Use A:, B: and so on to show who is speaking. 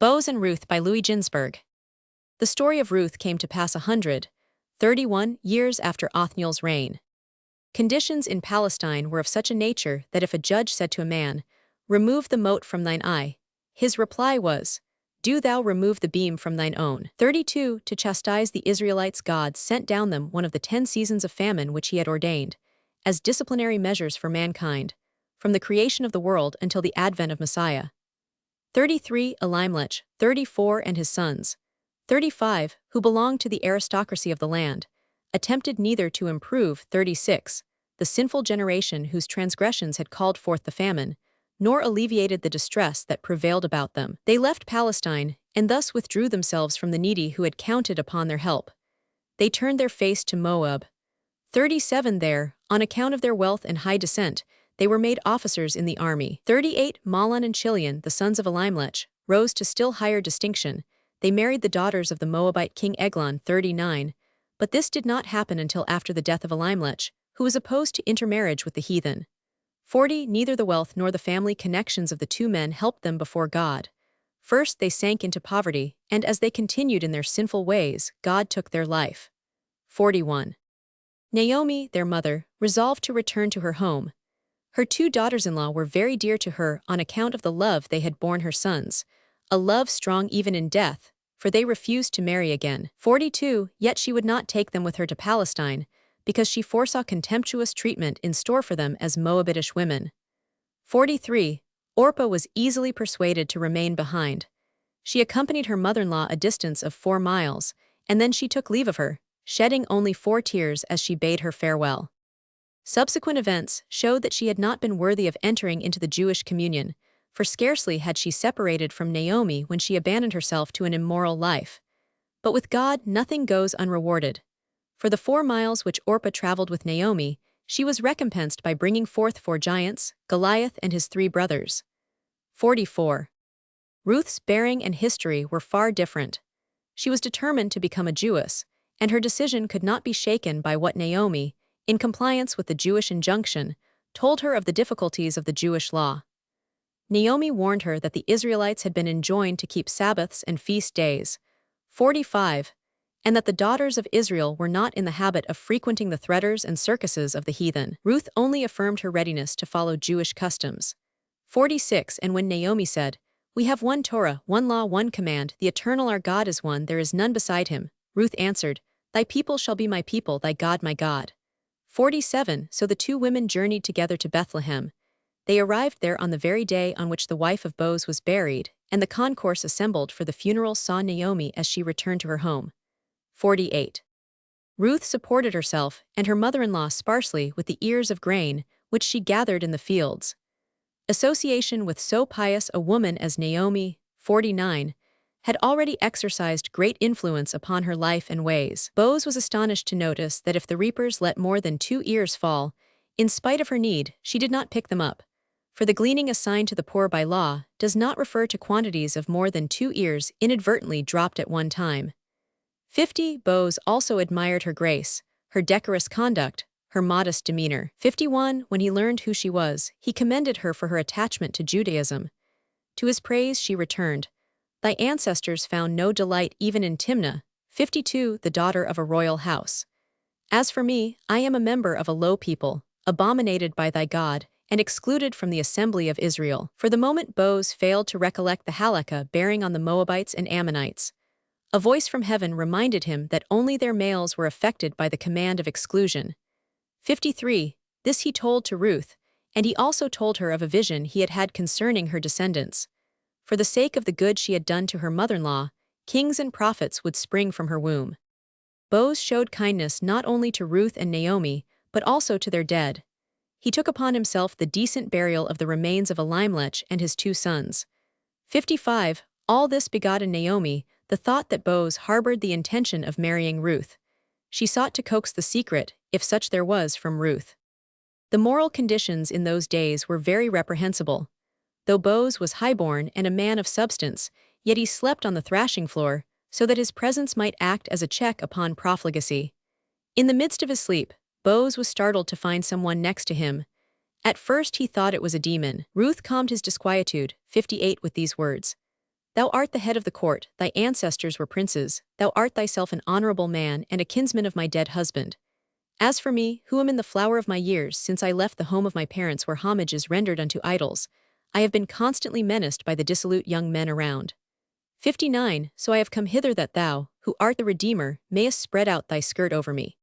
A: Boaz and Ruth by Ginzberg. The story of Ruth came to pass 131 years after Othniel's reign. Conditions in Palestine were of such a nature that if a judge said to a man, "Remove the mote from thine eye," his reply was, "Do thou remove the beam from thine own." 32 To chastise the Israelites, God sent down them one of the 10 seasons of famine which he had ordained, as disciplinary measures for mankind, from the creation of the world until the advent of Messiah. 33 Elimelech, 34 and his sons, 35, who belonged to the aristocracy of the land, attempted neither to improve 36, the sinful generation whose transgressions had called forth the famine, nor alleviated the distress that prevailed about them. They left Palestine, and thus withdrew themselves from the needy who had counted upon their help. They turned their face to Moab. 37 There, on account of their wealth and high descent, they were made officers in the army. 38 Mahlon and Chilion, the sons of Elimelech, rose to still higher distinction. They married the daughters of the Moabite king Eglon. 39 But this did not happen until after the death of Elimelech, who was opposed to intermarriage with the heathen. 40 Neither the wealth nor the family connections of the two men helped them before God. First they sank into poverty, and as they continued in their sinful ways, God took their life. 41 Naomi, their mother, resolved to return to her home. Her 2 daughters-in-law were very dear to her on account of the love they had borne her sons, a love strong even in death, for they refused to marry again. 42 Yet she would not take them with her to Palestine, because she foresaw contemptuous treatment in store for them as Moabitish women. 43 Orpah was easily persuaded to remain behind. She accompanied her mother-in-law a distance of 4 miles, and then she took leave of her, shedding only 4 tears as she bade her farewell. Subsequent events showed that she had not been worthy of entering into the Jewish communion, for scarcely had she separated from Naomi when she abandoned herself to an immoral life. But with God nothing goes unrewarded. For the 4 miles which Orpah traveled with Naomi, she was recompensed by bringing forth 4 giants, Goliath and his 3 brothers. 44 Ruth's bearing and history were far different. She was determined to become a Jewess, and her decision could not be shaken by what Naomi, in compliance with the Jewish injunction, told her of the difficulties of the Jewish law. Naomi warned her that the Israelites had been enjoined to keep Sabbaths and feast days. 45 And that the daughters of Israel were not in the habit of frequenting the theaters and circuses of the heathen. Ruth only affirmed her readiness to follow Jewish customs. 46 And when Naomi said, "We have one Torah, one law, one command, the eternal our God is one, there is none beside him," Ruth answered, "Thy people shall be my people, thy God my God." 47 So the 2 women journeyed together to Bethlehem. They arrived there on the very day on which the wife of Boaz was buried, and the concourse assembled for the funeral saw Naomi as she returned to her home. 48 Ruth supported herself and her mother-in-law sparsely with the ears of grain, which she gathered in the fields. Association with so pious a woman as Naomi, 49, had already exercised great influence upon her life and ways. Boaz was astonished to notice that if the reapers let more than 2 ears fall, in spite of her need, she did not pick them up. For the gleaning assigned to the poor by law does not refer to quantities of more than 2 ears inadvertently dropped at one time. 50 Boaz also admired her grace, her decorous conduct, her modest demeanor. 51 When he learned who she was, he commended her for her attachment to Judaism. To his praise she returned, "Thy ancestors found no delight even in Timnah." 52 The daughter of a royal house. "As for me, I am a member of a low people, abominated by thy God, and excluded from the assembly of Israel." For the moment Boaz failed to recollect the halakha bearing on the Moabites and Ammonites. A voice from heaven reminded him that only their males were affected by the command of exclusion. 53 This he told to Ruth, and he also told her of a vision he had had concerning her descendants. For the sake of the good she had done to her mother-in-law, kings and prophets would spring from her womb. Boaz showed kindness not only to Ruth and Naomi, but also to their dead. He took upon himself the decent burial of the remains of Elimelech and his 2 sons. 55 All this begot in Naomi the thought that Boaz harbored the intention of marrying Ruth. She sought to coax the secret, if such there was, from Ruth. The moral conditions in those days were very reprehensible. Though Boaz was highborn and a man of substance, yet he slept on the thrashing floor, so that his presence might act as a check upon profligacy. In the midst of his sleep, Boaz was startled to find someone next to him. At first he thought it was a demon. Ruth calmed his disquietude, 58, with these words, Thou art the head of the court, thy ancestors were princes, thou art thyself an honorable man and a kinsman of my dead husband. As for me, who am in the flower of my years, since I left the home of my parents where homage is rendered unto idols, I have been constantly menaced by the dissolute young men around. 59 So I have come hither that thou, who art the Redeemer, mayest spread out thy skirt over me.